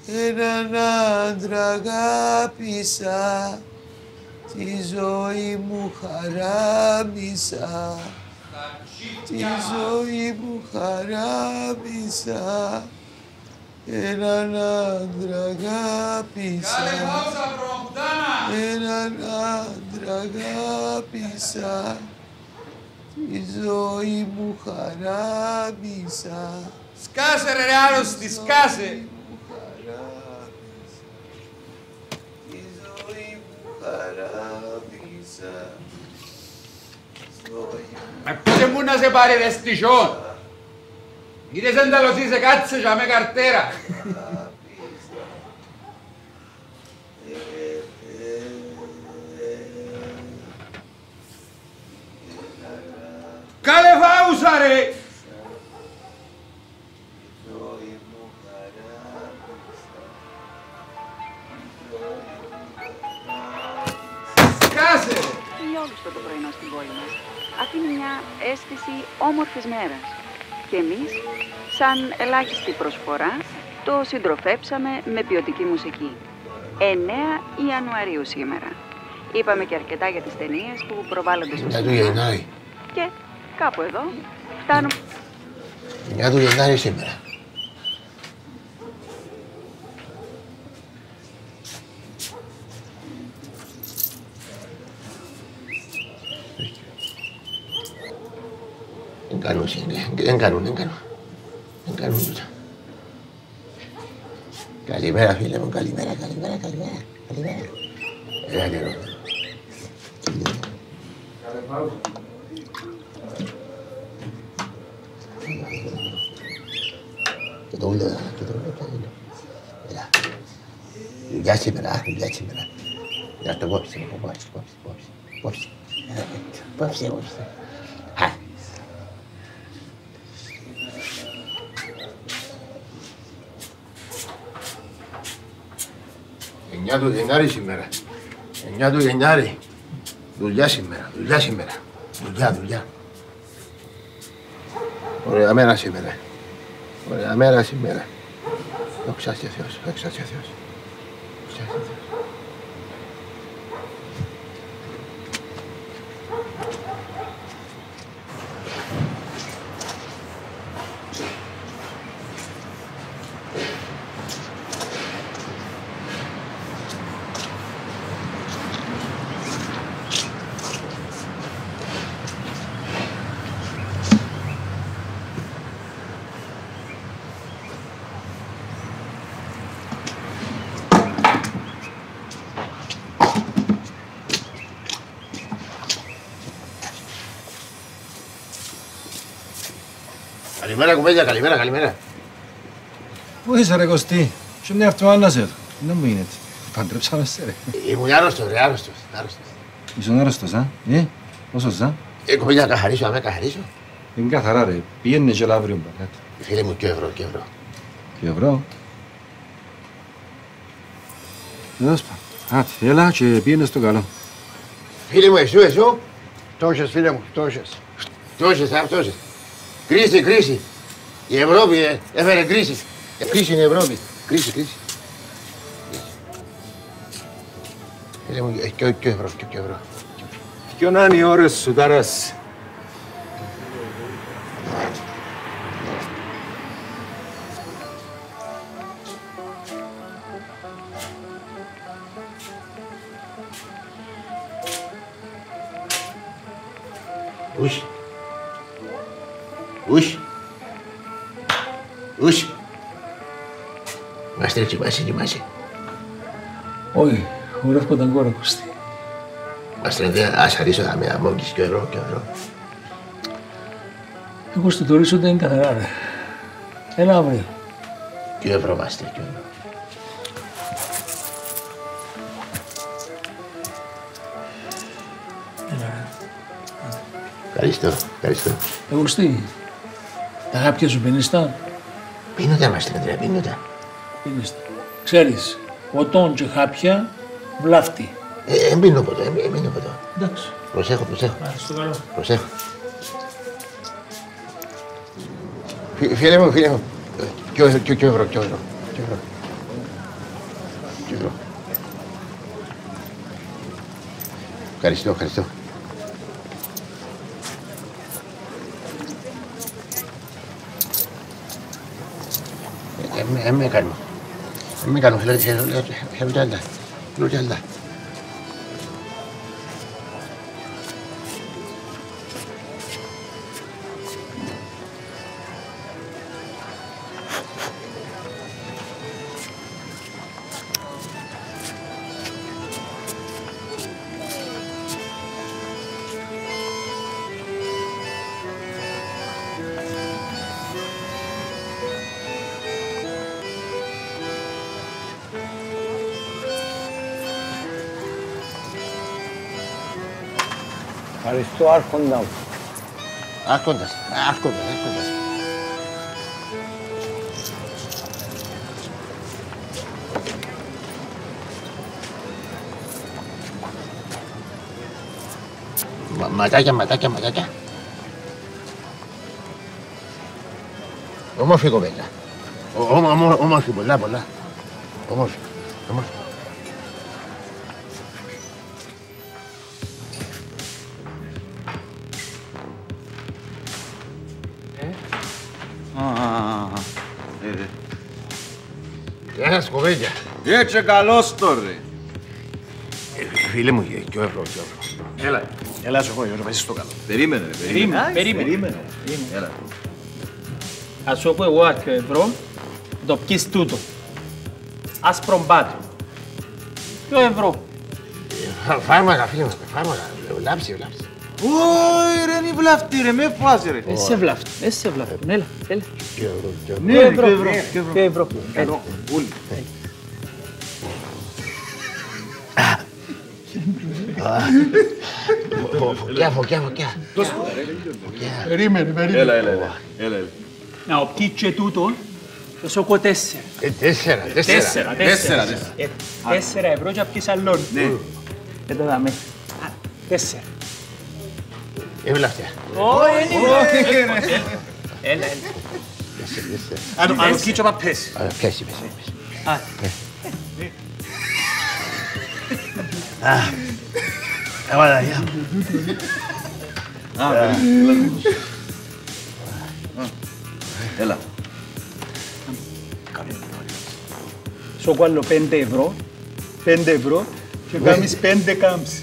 έναν άντρα αγάπησα, τη ζωή μου χαράμισα, τη ζωή μου χαράμισα, έναν άντρα αγάπησα, έναν άντρα αγάπησα, τη ζωή μου χαράμισα. Σκάσε ρε άρρωστη, σκάσε! Τη ζωή μου χαράμισα. Πείτε μου να σε πάρει ρε στοιχιόν. Είδες δεν τα λοσίσαι, κάτσε για με καρτέρα. Κάλε φάουσα ρε! Σκάσε ρε! Ηλιόλουστο το πρωινό στην πόλη μας. Αφήνει μια αίσθηση όμορφης μέρας. Και εμείς, σαν ελάχιστη προσφορά, το συντροφέψαμε με ποιοτική μουσική. 9 Ιανουαρίου σήμερα. Είπαμε και αρκετά για τις ταινίες που προβάλλονται στο σινεμά. Και κάπου εδώ φτάνουμε. 9 του Γενάρη σήμερα. Δεν κάνουν τούτα. Καλημέρα φίλε μου, καλημέρα. Έλα καιρό. Και το ούλο, έλα. Δουλειά σήμερα. Να το κόψει. Εννιά του Γενάρη σήμερα. 9 του Γενάρη. Δουλειά σήμερα. Δουλειά. Ωραία μέρα σήμερα. Δόξα τω Θεώς. Καλημέρα κουμπέλια, καλημέρα. Πού είσαι ρε Κωστή, και μια εβδομάδα εδώ. Να μου γίνεται. Παντρέψαμε σε ρε. Ήμουν άρρωστος. Ήσουν άρρωστος, Πόσος, Κουμπέλια, καθαρίσω. Είναι καθαρά ρε. Πήγαινε και λαύριο μπακάτω. Φίλε μου, και ευρώ. Και ευρώ. Εδώ σπα. Άτε, έλα και πήγαινε στο καλό. Φίλε μου, εσύ. Τόσες, φίλε μου, τόσες. Τόσες. Κρίση. Η Ευρώπη έφερε κρίση. Κρίση είναι η Ευρώπη. Κρίση. Φίλε μου, και ευρώ. Ποιο να είναι οι ώρες σου, Τάρας. Ούσι. Είμαστε ετοιμάσει. Όχι, χορεύω τον κόρο Κωστή. Μας τρέφει, ας αρίσω να με αμόγγεις και ευρώ. Εγώ στο τορίσω δεν είναι καθαρά ρε. Έλα αύριο. Και ευρώ είμαστε, και ευρώ. Ευχαριστώ. Κωστή, τα χάπια σου πίνεις τα. Πίνονται μας τρέφει, πίνονται. Πίνεις τα. Ξέρεις, ποτόν και χάπια βλάφτει. Εν πίνω ποτέ. Εντάξει. Προσέχω. Στο καλό. Προσέχω. Φίλε μου, και ευρώ. Ευχαριστώ, ευχαριστώ. Με κάνω, θέλω κι άλλα. Ευχαριστώ, Άρχοντα μου. Άρχοντας. Ματάκια. Όμορφη κοπέλα. Όμορφη, πολλά. Όμορφη. Γεια σας, κοπέλια. Έτσι καλώς τώρα. Φίλε μου, και ο ευρώ. Έλα σου εγώ, να στο καλό. Περίμενε. Έλα. Ας σου πω εγώ άρχιο ευρώ, το πιείς τούτο. Άσπρο μπάτο. 2 ευρώ. Φάρμακα, φίλε μου, λάψη. Ωι ρε, είναι βλαφτή ρε, με φάση ρε. Έσαι βλάφτουν, έλα. 2 ευρώ. Καλό, ούλη. Φωκιά. Περίμενε. Έλα. Να οπτεί και τούτο, θα σου πω 4. 4 ευρώ και απ' άλλον. Ναι. Δεν το δάμε. 4. Βλαφτιά. Έλα. Αν κίτσο πα πέσει. Πέσει. Έβαλα, γεια. Έλα. Σου βάλω 5 ευρώ και κάνεις 5 κάμψεις.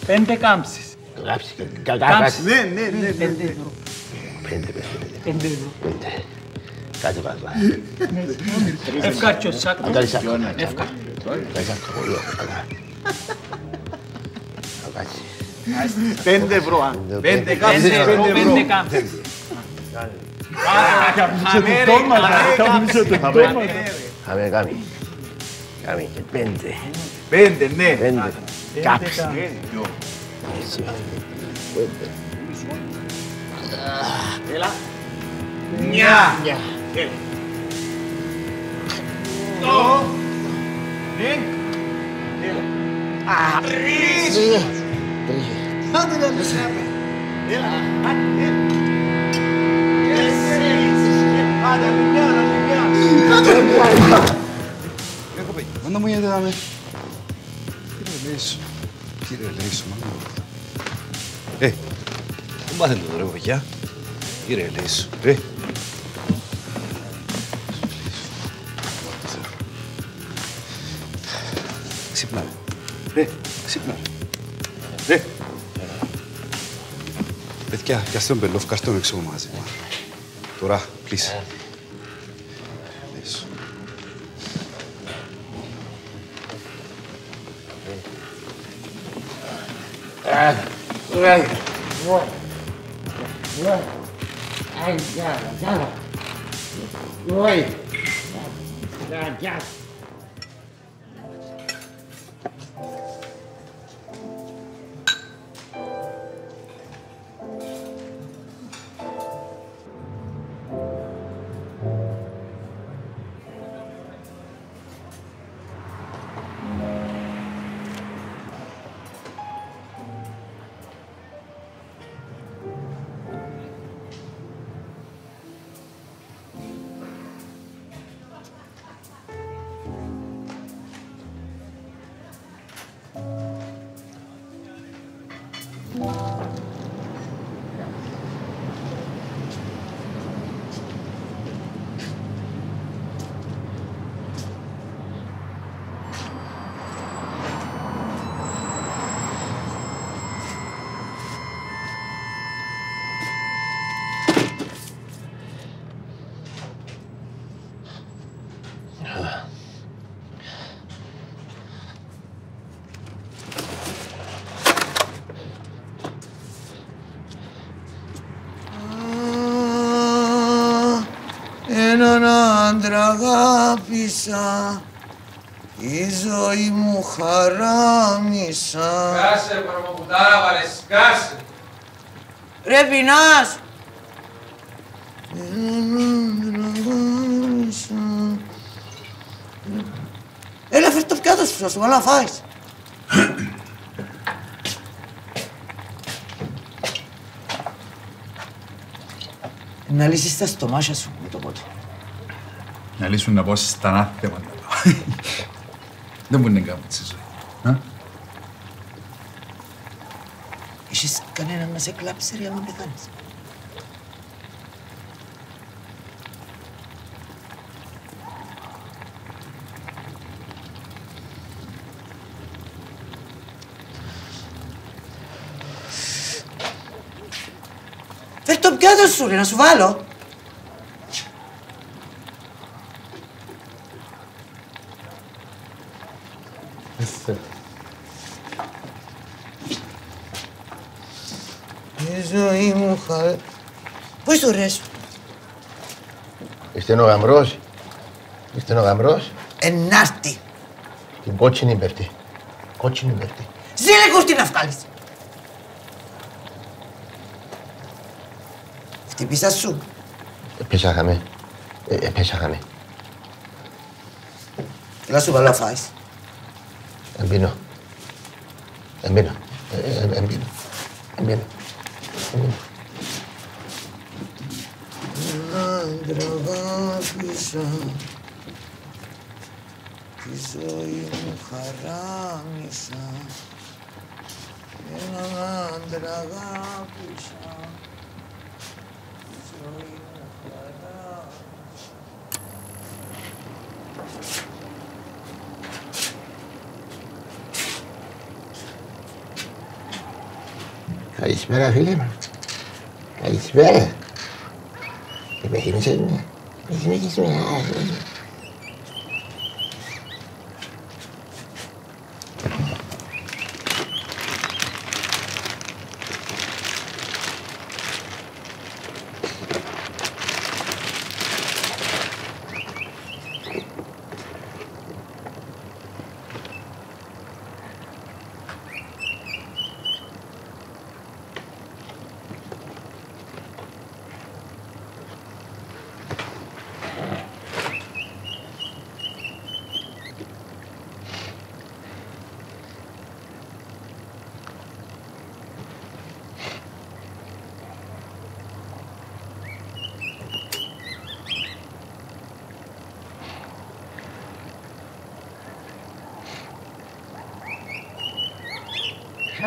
5 κάμψεις. Κάτσε. Ναι. 5 ευρώ. 5 ευρώ. Κάτσε. Ευκάρτσιο σάκο. Καλή σάκο. Ευκάρτσιο. Κάτσε. 5 ευρώ, α. 5 5 ευρώ, 5 κάμψεις. Πάμε, κάμι και 5. 5, ναι. 5. Κάψη. Έτσι. 5. Έλα. Νιά. Ναι. Τρεις. Άντε να λες. Έλα. Άντε, Μάνα μου γιατί δάμε. Κύριε Λέησο, μάνα μου. Δεν μάθετε τώρα, παιδιά. Κύριε Λέησο, Ξύπνα. Ξύπνα. Παιδιά, κι ας τον πελόφ, καστόν έξω από μαγαζί. Τώρα, please. Λέησο. έναν άντρα αγάπησα, η ζωή μου χαράμισα. Σκάσε, προμοπουτάρα, βάλε, σκάσε. Ρε πεινάς! Έλα, φέρ' το πιάτο σου, θα σου βάλω να φάεις. Να λύσεις τα στομάχια σου με το πότε. Να λύσουν να πω στα ανάθεμα. Δεν μπορεί να κάνουμε τη ζωή. Έχεις κανέναν να σε κλάψει, ρε, άμα πεθάνεις. Φέρ' το πιάτο σου, ρε, να σου βάλω. Η ζωή μου Πού είσαι το ρε σου? Είστε ο γαμπρός. Είστε ο γαμπρός. Ενάρτη. Την κότσινη πέφτει. Κότσινη πέφτει. Ζήλε κουρτή να βγάλεις. Χτυπήσα σου. Πέσαχαμε. Πέσαχαμε. Έλα σου βάλω να φάεις. Εμπίνω. Εμπίνω. Εμπίνω. Εμπίνω. Άντρα αγάπησα, τη ζωή μου χαράμισα. Έναν άντρα αγάπησα, τη ζωή μου χαράμισα. Καλησπέρα, φίλε μου. Καλησπέρα. Με χειμίσες με. Με χειμίσες με.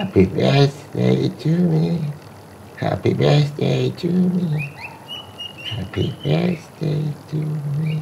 Happy birthday to me. Happy birthday to me. Happy birthday to me.